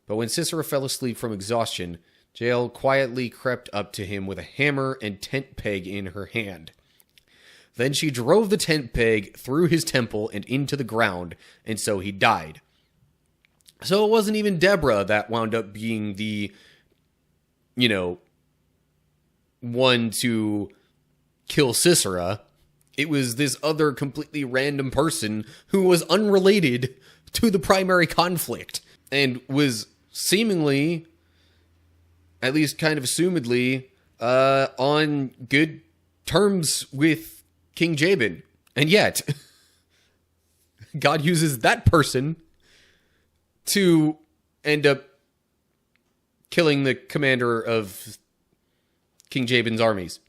But when Sisera fell asleep from exhaustion, Jael quietly crept up to him with a hammer and tent peg in her hand. Then she drove the tent peg through his temple and into the ground, and so he died. So it wasn't even Deborah that wound up being the, one to kill Sisera. It was this other completely random person who was unrelated to the primary conflict and was seemingly, at least kind of assumedly, on good terms with King Jabin. And yet, God uses that person to end up killing the commander of King Jabin's armies.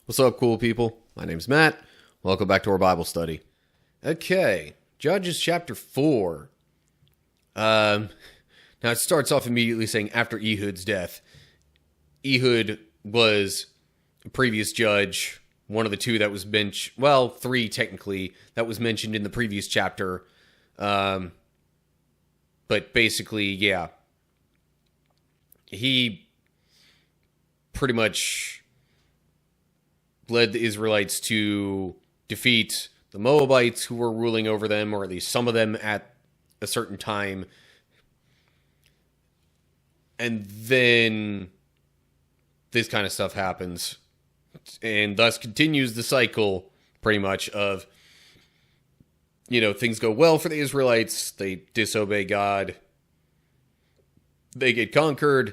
What's up, cool people? My name's Matt. Welcome back to our Bible study. Okay, Judges chapter 4. Now it starts off immediately saying after Ehud's death. Ehud was a previous judge, one of the two that was mentioned, well, three technically, that was mentioned in the previous chapter. But basically, yeah, he pretty much led the Israelites to defeat the Moabites who were ruling over them, or at least some of them at a certain time. And then this kind of stuff happens, and thus continues the cycle, pretty much, of, things go well for the Israelites, they disobey God, they get conquered,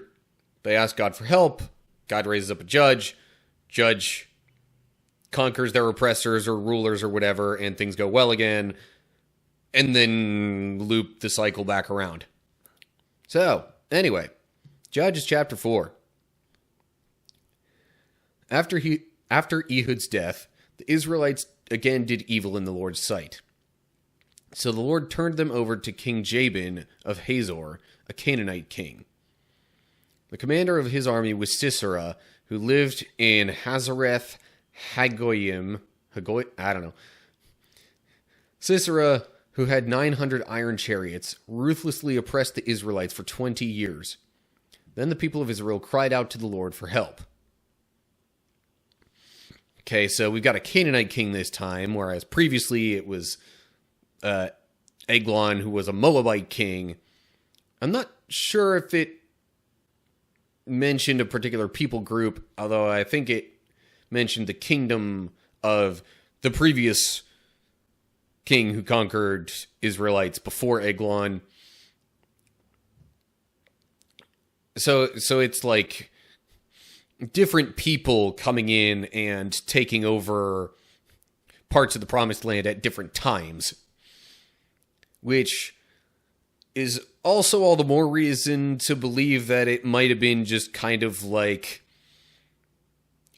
they ask God for help, God raises up a judge conquers their oppressors or rulers or whatever, and things go well again, and then loop the cycle back around. So, anyway, Judges chapter 4. After Ehud's death, the Israelites again did evil in the Lord's sight. So the Lord turned them over to King Jabin of Hazor, a Canaanite king. The commander of his army was Sisera, who lived in Hazareth Hagoyim. Sisera, who had 900 iron chariots, ruthlessly oppressed the Israelites for 20 years. Then the people of Israel cried out to the Lord for help. Okay, so we've got a Canaanite king this time, whereas previously it was Eglon, who was a Moabite king. I'm not sure if it mentioned a particular people group, although I think it mentioned the kingdom of the previous king who conquered Israelites before Eglon. So it's like different people coming in and taking over parts of the Promised Land at different times, which is also all the more reason to believe that it might have been just kind of like,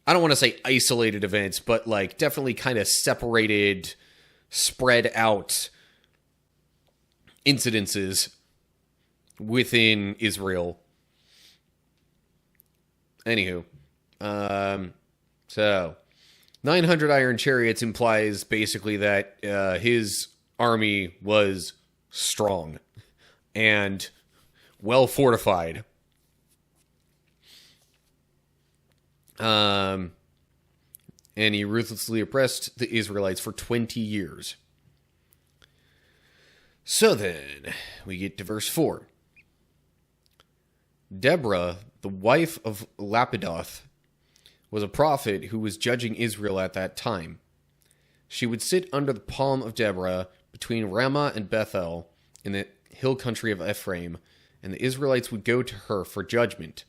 I don't want to say isolated events, but like definitely kind of separated, spread out incidences within Israel. Anywho, so 900 iron chariots implies basically that his army was strong and well fortified. And he ruthlessly oppressed the Israelites for 20 years. So then, we get to verse 4. Deborah, the wife of Lapidoth, was a prophet who was judging Israel at that time. She would sit under the palm of Deborah between Ramah and Bethel in the hill country of Ephraim, and the Israelites would go to her for judgment.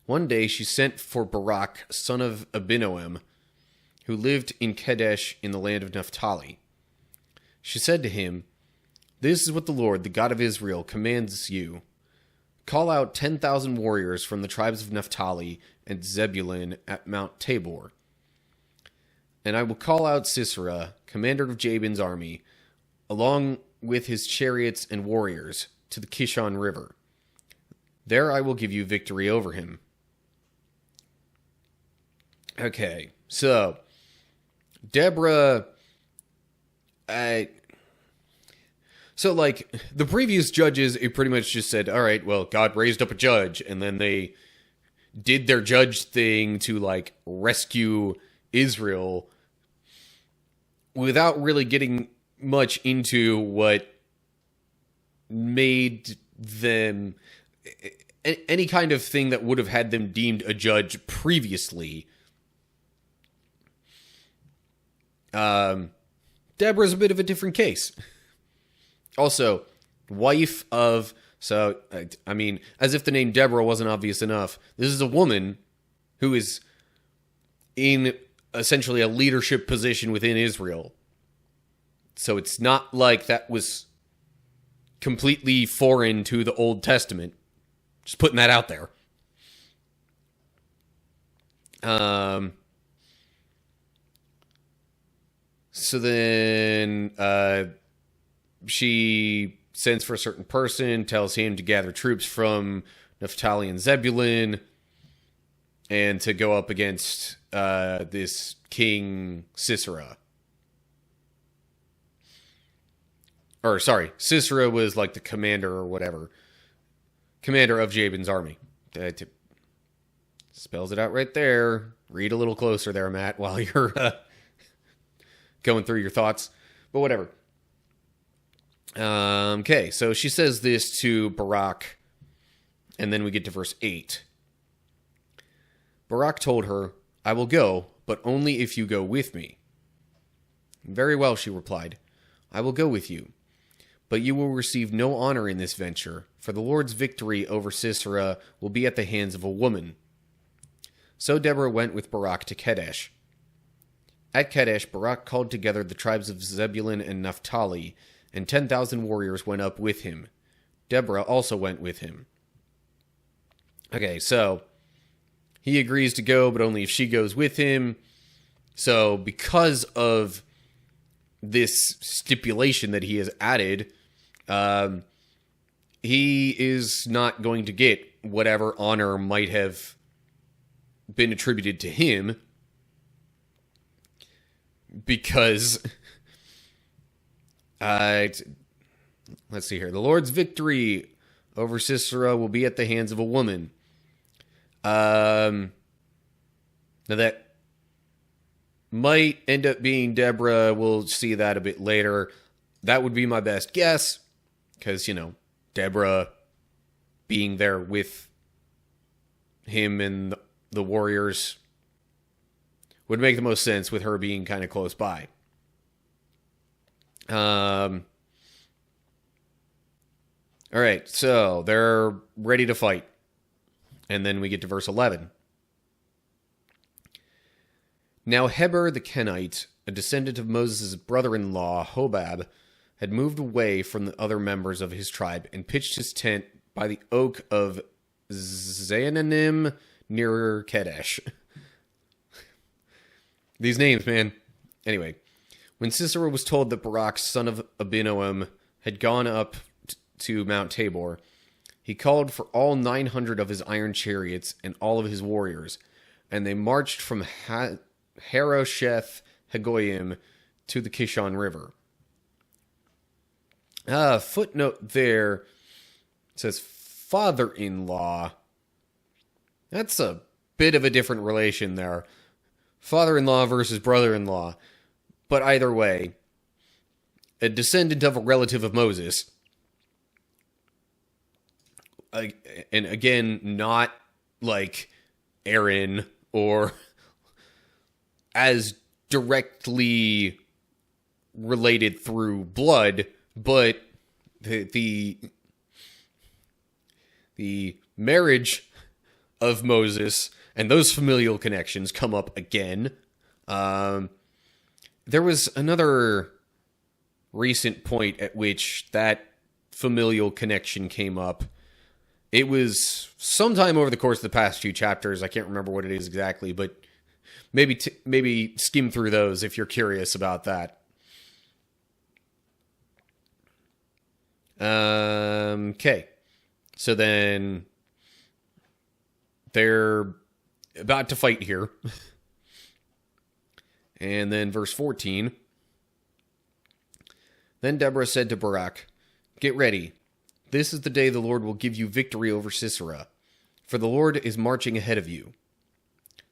One day she sent for Barak, son of Abinoam, who lived in Kadesh in the land of Naphtali. She said to him, "This is what the Lord, the God of Israel, commands you. Call out 10,000 warriors from the tribes of Naphtali and Zebulun at Mount Tabor. And I will call out Sisera, commander of Jabin's army, along with his chariots and warriors, to the Kishon River. There I will give you victory over him." Okay, so Deborah, So, like, the previous judges, it pretty much just said, all right, well, God raised up a judge, and then they did their judge thing to, like, rescue Israel without really getting much into what made them any kind of thing that would have had them deemed a judge previously. Deborah's a bit of a different case. Also, wife of... So, I mean, as if the name Deborah wasn't obvious enough, this is a woman who is in essentially a leadership position within Israel. So it's not like that was completely foreign to the Old Testament. Just putting that out there. So then she sends for a certain person, tells him to gather troops from Naphtali and Zebulun, and to go up against this King Sisera. Or, sorry, Sisera was like the commander or whatever. Commander of Jabin's army. Spells it out right there. Read a little closer there, Matt, while you're going through your thoughts. But whatever. Okay, so she says this to Barak, and then we get to verse 8. Barak told her, I will go, but only if you go with me. Very well, she replied. I will go with you. But you will receive no honor in this venture, for the Lord's victory over Sisera will be at the hands of a woman. So Deborah went with Barak to Kadesh. At Kadesh, Barak called together the tribes of Zebulun and Naphtali, and 10,000 warriors went up with him. Deborah also went with him. Okay, so he agrees to go, but only if she goes with him. So because of this stipulation that he has added, he is not going to get whatever honor might have been attributed to him, because let's see here. The Lord's victory over Sisera will be at the hands of a woman. Now that might end up being Deborah. We'll see that a bit later. That would be my best guess, because, Deborah being there with him and the warriors would make the most sense, with her being kind of close by. All right, so they're ready to fight. And then we get to verse 11. Now Heber the Kenite, a descendant of Moses' brother-in-law, Hobab, had moved away from the other members of his tribe and pitched his tent by the oak of Zaananim near Kadesh. These names, man. Anyway, when Sisera was told that Barak, son of Abinoam, had gone up to Mount Tabor, he called for all 900 of his iron chariots and all of his warriors, and they marched from Harosheth Hagoyim to the Kishon River. Footnote there says father-in-law. That's a bit of a different relation there. Father-in-law versus brother-in-law. But either way, a descendant of a relative of Moses. And again, not like Aaron or as directly related through blood, but the marriage of Moses and those familial connections come up again. There was another recent point at which that familial connection came up. It was sometime over the course of the past few chapters. I can't remember what it is exactly, but maybe skim through those if you're curious about that. Okay. So then they're about to fight here. And then verse 14. Then Deborah said to Barak, Get ready. This is the day the Lord will give you victory over Sisera, for the Lord is marching ahead of you."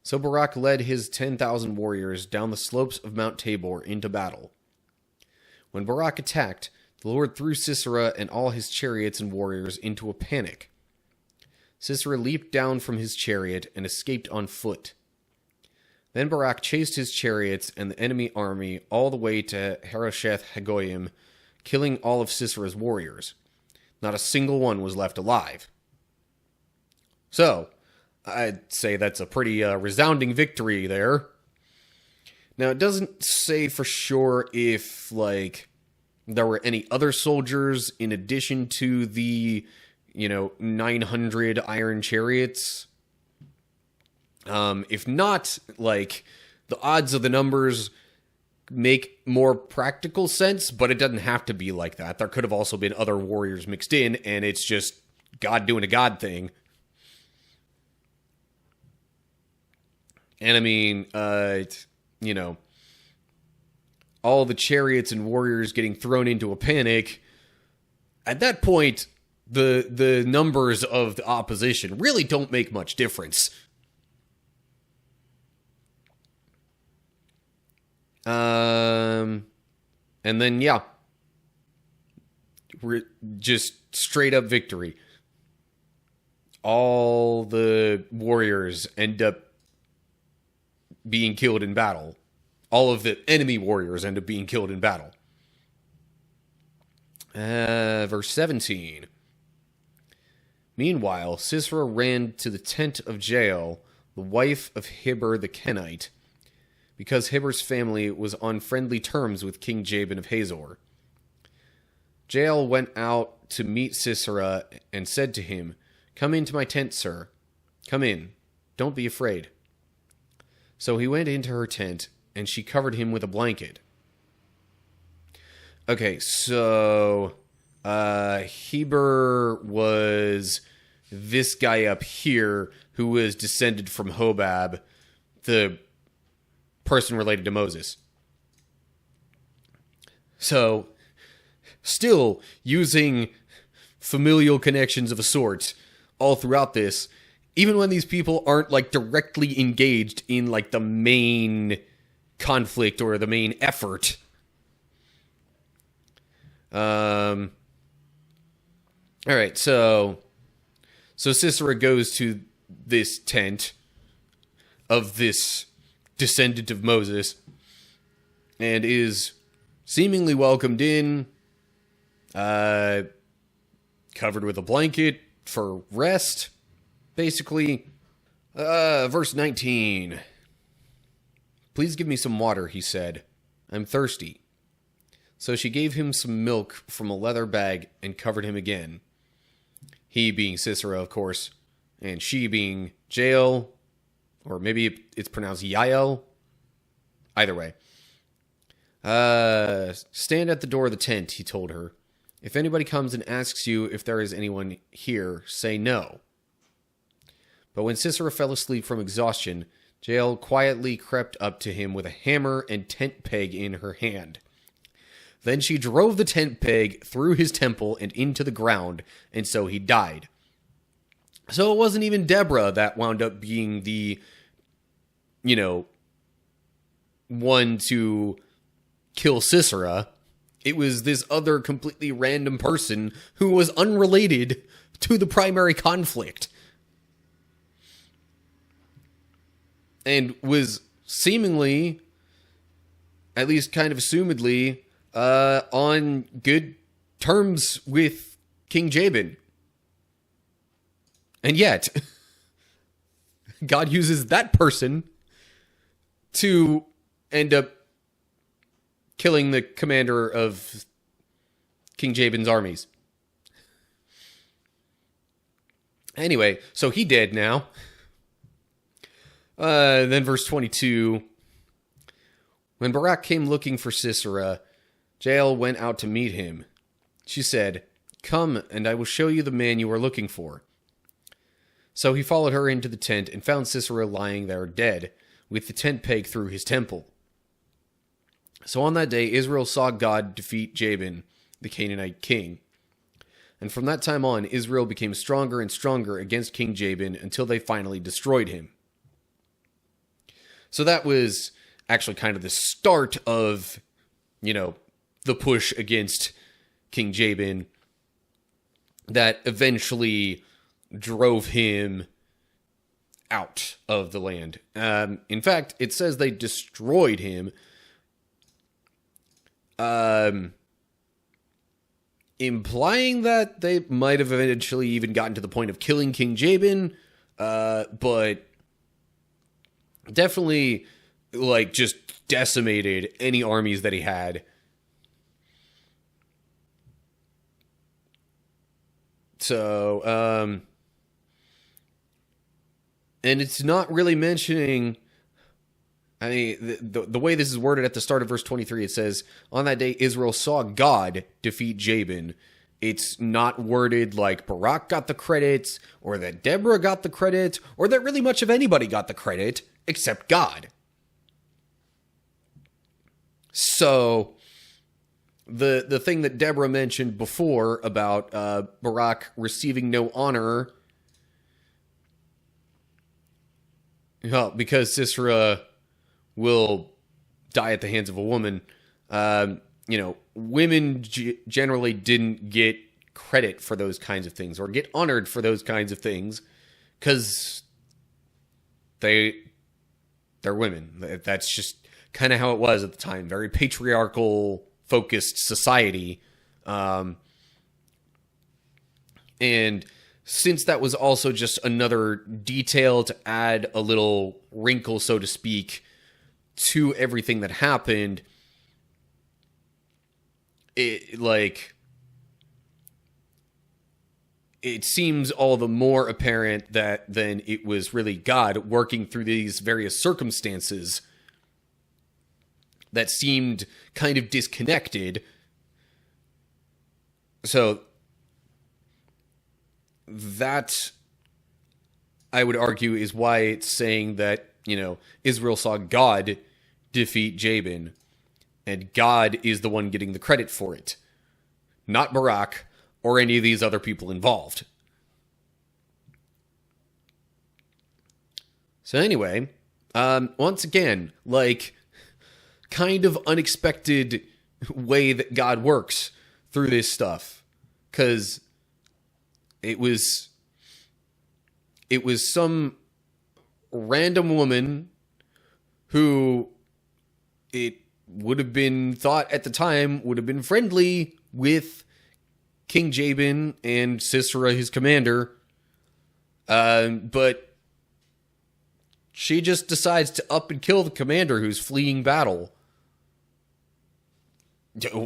So Barak led his 10,000 warriors down the slopes of Mount Tabor into battle. When Barak attacked, the Lord threw Sisera and all his chariots and warriors into a panic. Sisera leaped down from his chariot and escaped on foot. Then Barak chased his chariots and the enemy army all the way to Harosheth Hagoyim, killing all of Sisera's warriors. Not a single one was left alive. So, I'd say that's a pretty resounding victory there. Now, it doesn't say for sure if, there were any other soldiers in addition to the, 900 iron chariots. If not, the odds of the numbers make more practical sense, but it doesn't have to be like that. There could have also been other warriors mixed in, and it's just God doing a God thing. And I mean, all the chariots and warriors getting thrown into a panic. At that point, the numbers of the opposition really don't make much difference. And then, we're just straight up victory. All the warriors end up being killed in battle. All of the enemy warriors end up being killed in battle. Verse 17. Meanwhile, Sisera ran to the tent of Jael, the wife of Heber the Kenite, because Heber's family was on friendly terms with King Jabin of Hazor. Jael went out to meet Sisera and said to him, "Come into my tent, sir. Come in. Don't be afraid." So he went into her tent, and she covered him with a blanket. Okay, so Heber was this guy up here who was descended from Hobab, the person related to Moses. So, still using familial connections of a sort all throughout this, even when these people aren't directly engaged in the main conflict or the main effort. All right, so Sisera goes to this tent of this descendant of Moses and is seemingly welcomed in, covered with a blanket for rest, basically. Verse 19. "Please give me some water," he said. "I'm thirsty." So she gave him some milk from a leather bag and covered him again. He being Sisera, of course, and she being Jael, or maybe it's pronounced Yael. Either way. "Stand at the door of the tent," he told her. "If anybody comes and asks you if there is anyone here, say no." But when Sisera fell asleep from exhaustion, Jael quietly crept up to him with a hammer and tent peg in her hand. Then she drove the tent peg through his temple and into the ground, and so he died. So it wasn't even Deborah that wound up being the, one to kill Sisera. It was this other completely random person who was unrelated to the primary conflict. And was seemingly, at least kind of assumedly, on good terms with King Jabin. And yet, God uses that person to end up killing the commander of King Jabin's armies. Anyway, so he dead now. Then verse 22. When Barak came looking for Sisera, Jael went out to meet him. She said, "Come, and I will show you the man you are looking for." So he followed her into the tent and found Sisera lying there dead, with the tent peg through his temple. So on that day, Israel saw God defeat Jabin, the Canaanite king. and from that time on, Israel became stronger and stronger against King Jabin until they finally destroyed him. So that was actually kind of the start of, the push against King Jabin that eventually drove him out of the land. In fact, it says they destroyed him, implying that they might have eventually even gotten to the point of killing King Jabin, but definitely, just decimated any armies that he had. So, and it's not really mentioning, the way this is worded at the start of verse 23, it says, on that day Israel saw God defeat Jabin. It's not worded like Barak got the credit, or that Deborah got the credit, or that really much of anybody got the credit, except God. So, the thing that Deborah mentioned before about Barak receiving no honor, because Sisera will die at the hands of a woman, women generally didn't get credit for those kinds of things or get honored for those kinds of things because they're women. That's just kind of how it was at the time. Very patriarchal focused society. And since that was also just another detail to add a little wrinkle, so to speak, to everything that happened, it seems all the more apparent that then it was really God working through these various circumstances that seemed kind of disconnected. So that, I would argue, is why it's saying that, Israel saw God defeat Jabin, and God is the one getting the credit for it, not Barak or any of these other people involved. So anyway, once again, kind of unexpected way that God works through this stuff, because it was some random woman who it would have been thought at the time would have been friendly with King Jabin and Sisera, his commander, but she just decides to up and kill the commander who's fleeing battle.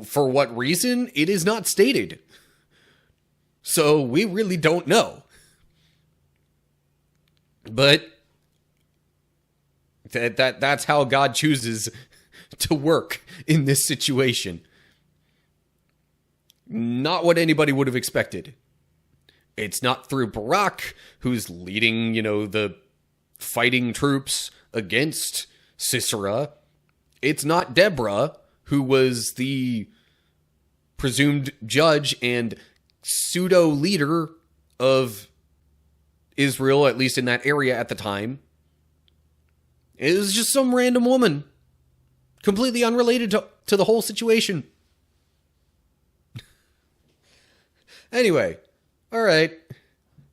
For what reason? It is not stated. So we really don't know. But that's how God chooses to work in this situation. Not what anybody would have expected. It's not through Barak, who's leading, the fighting troops against Sisera. It's not Deborah, who was the presumed judge and pseudo-leader of Israel, at least in that area at the time. It was just some random woman, completely unrelated to the whole situation. Anyway, all right.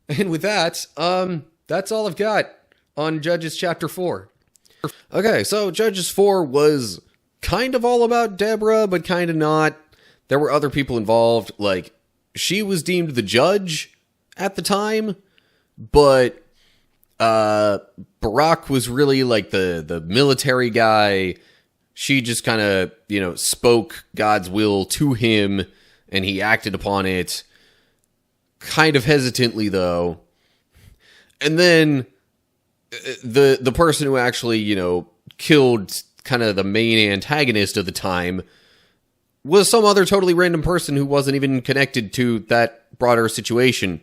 And with that, that's all I've got on Judges chapter 4. Okay, so Judges 4 was kind of all about Deborah, but kind of not. There were other people involved. She was deemed the judge at the time, but Barak was really the military guy. She just kind of, spoke God's will to him, and he acted upon it. Kind of hesitantly, though. And then the person who actually, killed kind of the main antagonist of the time was some other totally random person who wasn't even connected to that broader situation,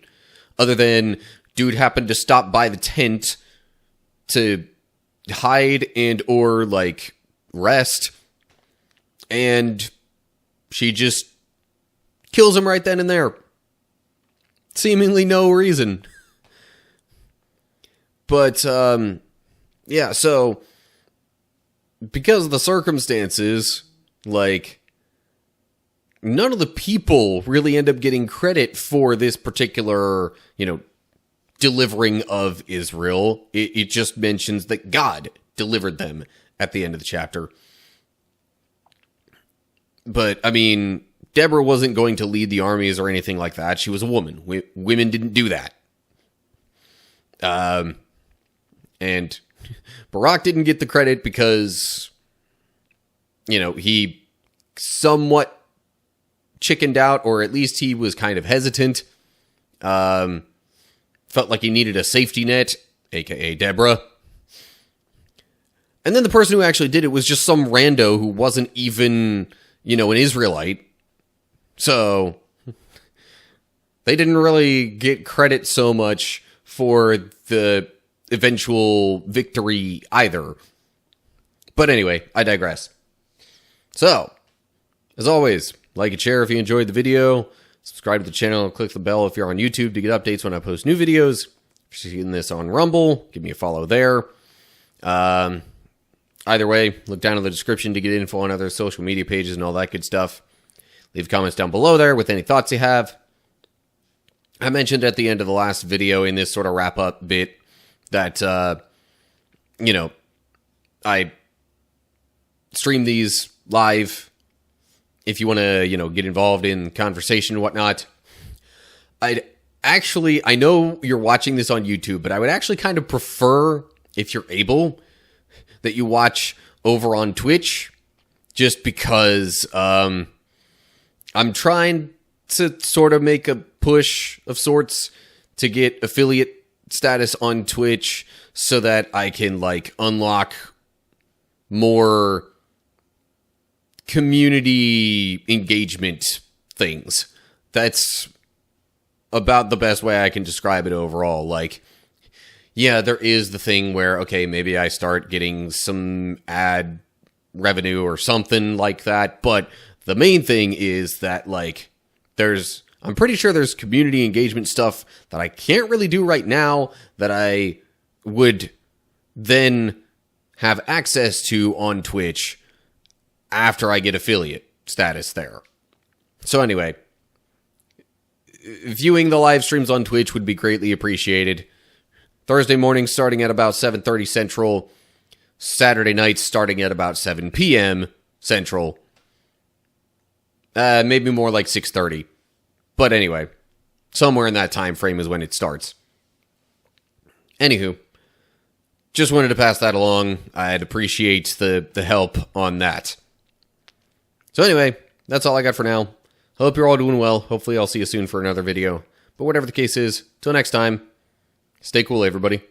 other than dude happened to stop by the tent to hide and or rest, and she just kills him right then and there. seemingly no reason. But, yeah, so, because of the circumstances, like, none of the people really end up getting credit for this particular, delivering of Israel. It just mentions that God delivered them at the end of the chapter. But, I mean, Deborah wasn't going to lead the armies or anything like that. She was a woman. Women didn't do that. And Barak didn't get the credit because, he somewhat chickened out, or at least he was kind of hesitant. Felt like he needed a safety net, aka Deborah. And then the person who actually did it was just some rando who wasn't even, an Israelite. So they didn't really get credit so much for the eventual victory either. But anyway, I digress. So, as always, like and share if you enjoyed the video. Subscribe to the channel and click the bell if you're on YouTube to get updates when I post new videos. If you're seeing this on Rumble, give me a follow there. Either way, look down in the description to get info on other social media pages and all that good stuff. Leave comments down below there with any thoughts you have. I mentioned at the end of the last video in this sort of wrap-up bit that, I stream these live if you want to, get involved in conversation and whatnot. I know you're watching this on YouTube, but I would actually kind of prefer, if you're able, that you watch over on Twitch, just because I'm trying to sort of make a push of sorts to get affiliate status on Twitch so that I can, unlock more community engagement things. That's about the best way I can describe it overall. Yeah, there is the thing where, okay, maybe I start getting some ad revenue or something like that, but the main thing is that, I'm pretty sure there's community engagement stuff that I can't really do right now that I would then have access to on Twitch after I get affiliate status there. So anyway, viewing the live streams on Twitch would be greatly appreciated. Thursday mornings starting at about 7:30 Central. Saturday nights starting at about 7 p.m. Central. Maybe more like 6:30. But anyway, somewhere in that time frame is when it starts. Anywho, just wanted to pass that along. I'd appreciate the help on that. So anyway, that's all I got for now. Hope you're all doing well. Hopefully I'll see you soon for another video. But whatever the case is, till next time, stay cool, everybody.